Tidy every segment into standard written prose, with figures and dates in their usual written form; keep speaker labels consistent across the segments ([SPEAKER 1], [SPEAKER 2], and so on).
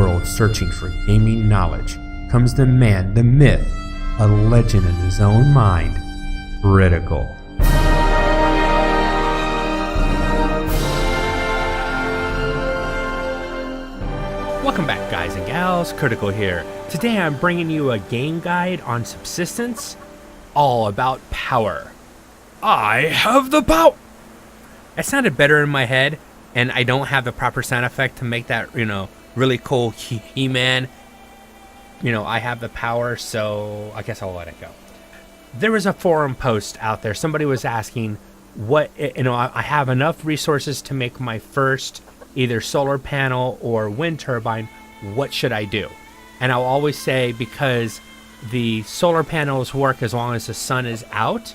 [SPEAKER 1] world searching for gaming knowledge comes the man, the myth, a legend in his own mind, Critical. Welcome back, guys and gals, Critical here. Today I'm bringing you a game guide on Subsistence, all about power. I have the power! It sounded better in my head, and I don't have the proper sound effect to make that, really cool He-Man. I have the power, so I guess I'll let it go. There was a forum post out there. Somebody was asking I have enough resources to make my first either solar panel or wind turbine. What should I do? And I'll always say, because the solar panels work as long as the sun is out,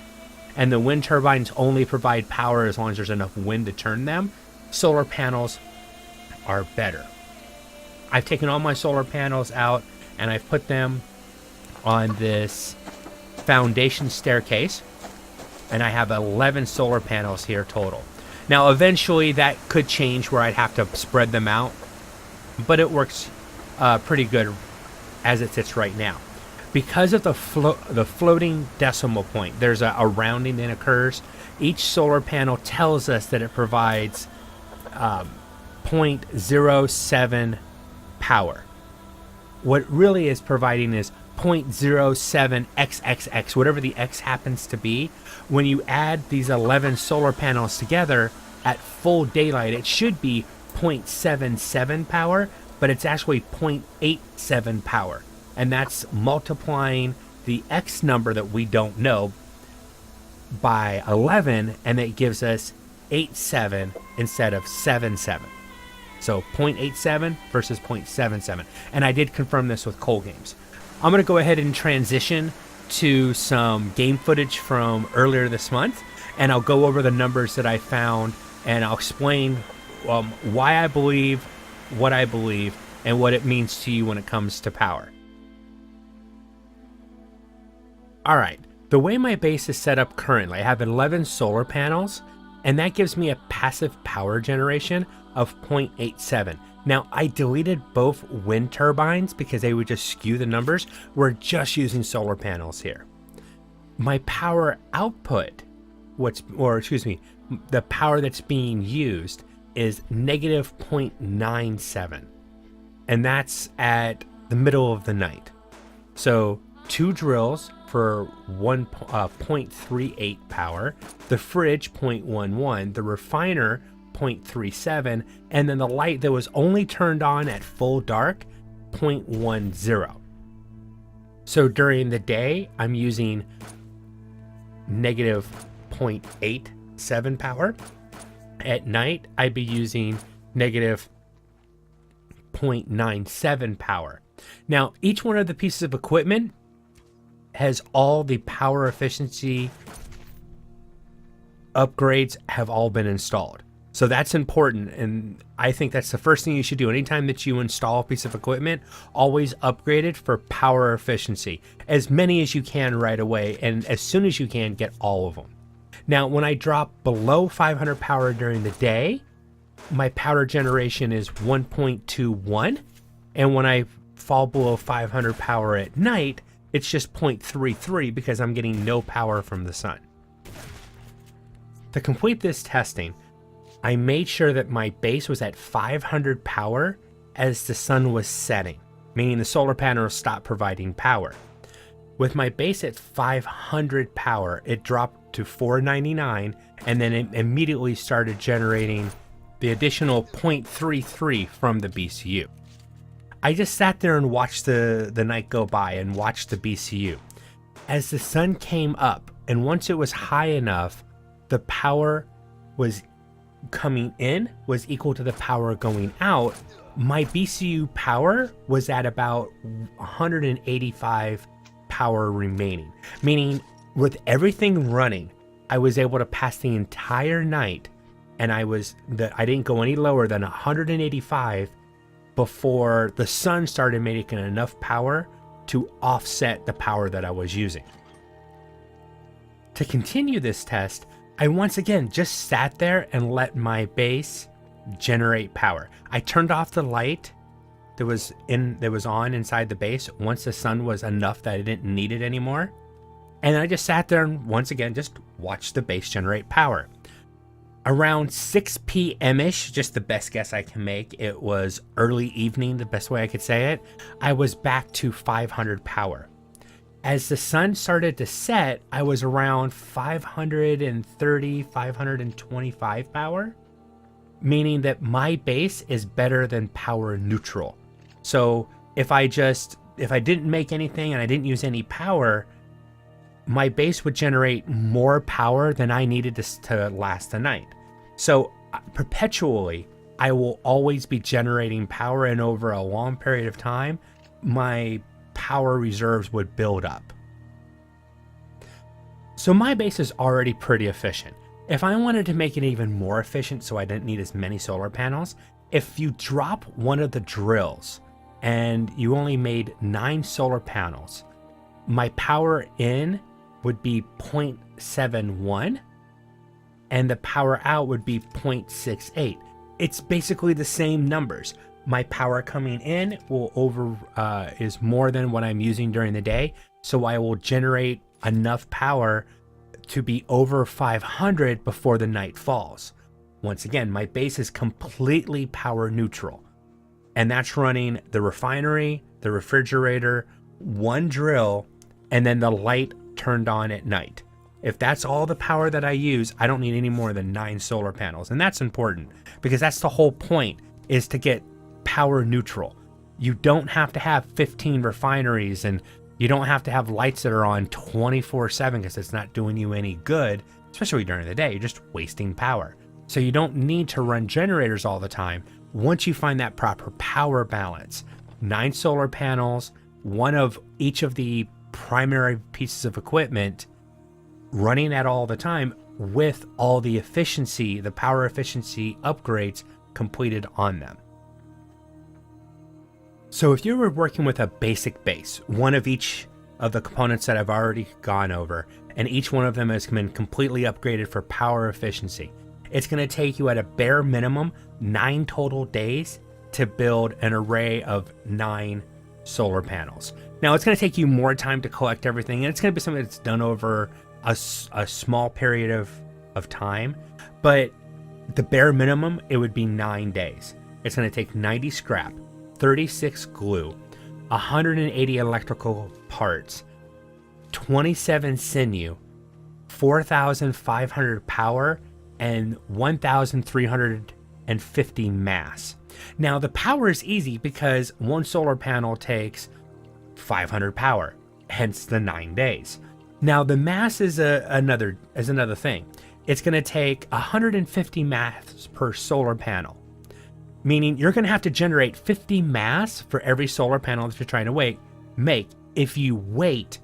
[SPEAKER 1] and the wind turbines only provide power as long as there's enough wind to turn them, solar panels are better. I've taken all my solar panels out and I've put them on this foundation staircase, and I have 11 solar panels here total. Now eventually that could change where I'd have to spread them out, but it works pretty good as it sits right now. Because of the floating decimal point, there's a rounding that occurs. Each solar panel tells us that it provides 0.07 power. What really is providing is 0.07 XXX, whatever the X happens to be. When you add these 11 solar panels together at full daylight, it should be 0.77 power, but it's actually 0.87 power. And that's multiplying the X number that we don't know by 11, and it gives us 87 instead of 77. So 0.87 versus 0.77. And I did confirm this with Coal Games. I'm going to go ahead and transition to some game footage from earlier this month, and I'll go over the numbers that I found, and I'll explain why I believe what I believe and what it means to you when it comes to power. All right, the way my base is set up currently, I have 11 solar panels, and that gives me a passive power generation of 0.87. Now, I deleted both wind turbines because they would just skew the numbers. We're just using solar panels here. My power output, the power that's being used is negative 0.97. And that's at the middle of the night. So 2 drills for 0.38 power, the fridge 0.11, the refiner 0.37, and then the light that was only turned on at full dark 0.10. So during the day I'm using negative 0.87 power. At night I'd be using negative 0.97 power. Now each one of the pieces of equipment has all the power efficiency upgrades have all been installed. So that's important, and I think that's the first thing you should do. Anytime that you install a piece of equipment, always upgrade it for power efficiency. As many as you can right away, and as soon as you can, get all of them. Now, when I drop below 500 power during the day, my power generation is 1.21, and when I fall below 500 power at night, it's just 0.33 because I'm getting no power from the sun. To complete this testing, I made sure that my base was at 500 power as the sun was setting, meaning the solar panels stopped providing power. With my base at 500 power, it dropped to 499, and then it immediately started generating the additional 0.33 from the BCU. I just sat there and watched the night go by and watched the BCU. As the sun came up, and once it was high enough, the power was coming in was equal to the power going out. My BCU power was at about 185 power remaining, meaning with everything running, I was able to pass the entire night, and I didn't go any lower than 185 before the sun started making enough power to offset the power that I was using. To continue this test, I once again just sat there and let my base generate power. I turned off the light, that was on inside the base once the sun was enough that I didn't need it anymore. And I just sat there and once again just watched the base generate power. Around 6 p.m.-ish, just the best guess I can make, it was early evening, the best way I could say it, I was back to 500 power. As the sun started to set, I was around 530, 525 power, meaning that my base is better than power neutral. So if I didn't make anything and I didn't use any power, my base would generate more power than I needed to last the night. So perpetually, I will always be generating power, and over a long period of time, my power reserves would build up. So my base is already pretty efficient. If I wanted to make it even more efficient so I didn't need as many solar panels, if you drop one of the drills and you only made 9 solar panels, my power in would be 0.71 and the power out would be 0.68. It's basically the same numbers. My power coming in is more than what I'm using during the day, so I will generate enough power to be over 500 before the night falls. Once again, my base is completely power neutral, and that's running the refinery, the refrigerator, 1 drill, and then the light turned on at night. If that's all the power that I use, I don't need any more than 9 solar panels. And that's important because that's the whole point, is to get power neutral. You don't have to have 15 refineries, and you don't have to have lights that are on 24/7 because it's not doing you any good, especially during the day. You're just wasting power. So you don't need to run generators all the time. Once you find that proper power balance, 9 solar panels, 1 of each of the primary pieces of equipment, running that all the time with all the efficiency, the power efficiency upgrades completed on them. So if you were working with a basic base, one of each of the components that I've already gone over, and each one of them has been completely upgraded for power efficiency, it's going to take you at a bare minimum 9 total days to build an array of 9 solar panels. Now it's going to take you more time to collect everything, and it's going to be something that's done over a small period of time, but the bare minimum, it would be 9 days. It's going to take 90 scrap, 36 glue, 180 electrical parts, 27 sinew, 4,500 power, and 1,350 mass. Now the power is easy because 1 solar panel takes 500 power, hence the 9 days. Now the mass is another thing. It's going to take 150 mass per solar panel, meaning you're going to have to generate 50 mass for every solar panel that you're trying to make if you wait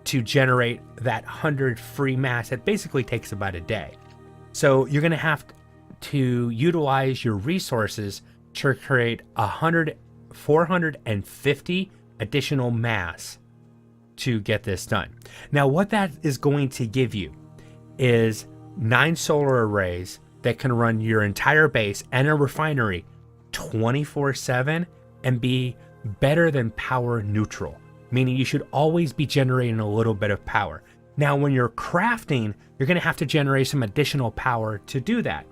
[SPEAKER 1] to generate that 100 free mass. It basically takes about a day. So you're going to have to utilize your resources to create 450 additional mass to get this done. Now what that is going to give you is 9 solar arrays that can run your entire base and a refinery 24/7 and be better than power neutral, meaning you should always be generating a little bit of power. Now when you're crafting, you're going to have to generate some additional power to do that.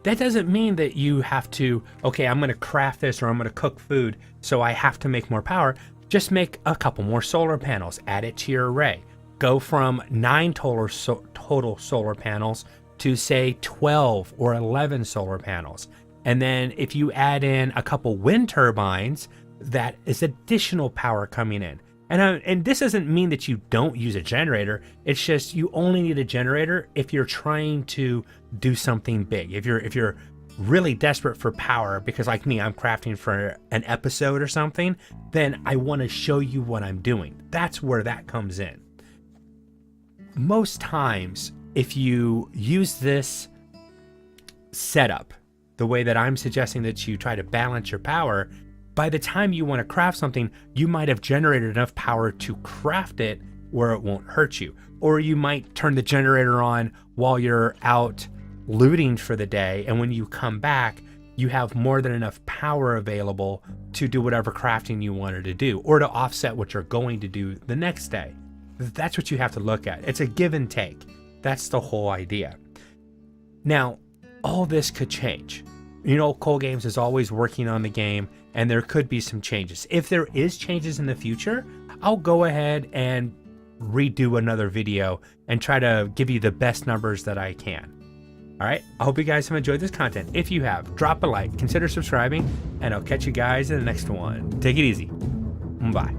[SPEAKER 1] That doesn't mean that you have to, okay, I'm going to craft this or I'm going to cook food, so I have to make more power. Just make a couple more solar panels, add it to your array. Go from 9 total solar panels to say 12 or 11 solar panels. And then if you add in a couple wind turbines, that is additional power coming in. And this doesn't mean that you don't use a generator. It's just you only need a generator if you're trying to do something big. If you're really desperate for power, because like me, I'm crafting for an episode or something, then I want to show you what I'm doing. That's where that comes in. Most times, if you use this setup, the way that I'm suggesting that you try to balance your power, by the time you want to craft something, you might have generated enough power to craft it where it won't hurt you. Or you might turn the generator on while you're out looting for the day, and when you come back, you have more than enough power available to do whatever crafting you wanted to do, or to offset what you're going to do the next day. That's what you have to look at. It's a give and take. That's the whole idea. Now, all this could change. Cole Games is always working on the game, and there could be some changes. If there is changes in the future, I'll go ahead and redo another video and try to give you the best numbers that I can. All right, I hope you guys have enjoyed this content. If you have, drop a like, consider subscribing, and I'll catch you guys in the next one. Take it easy. Bye.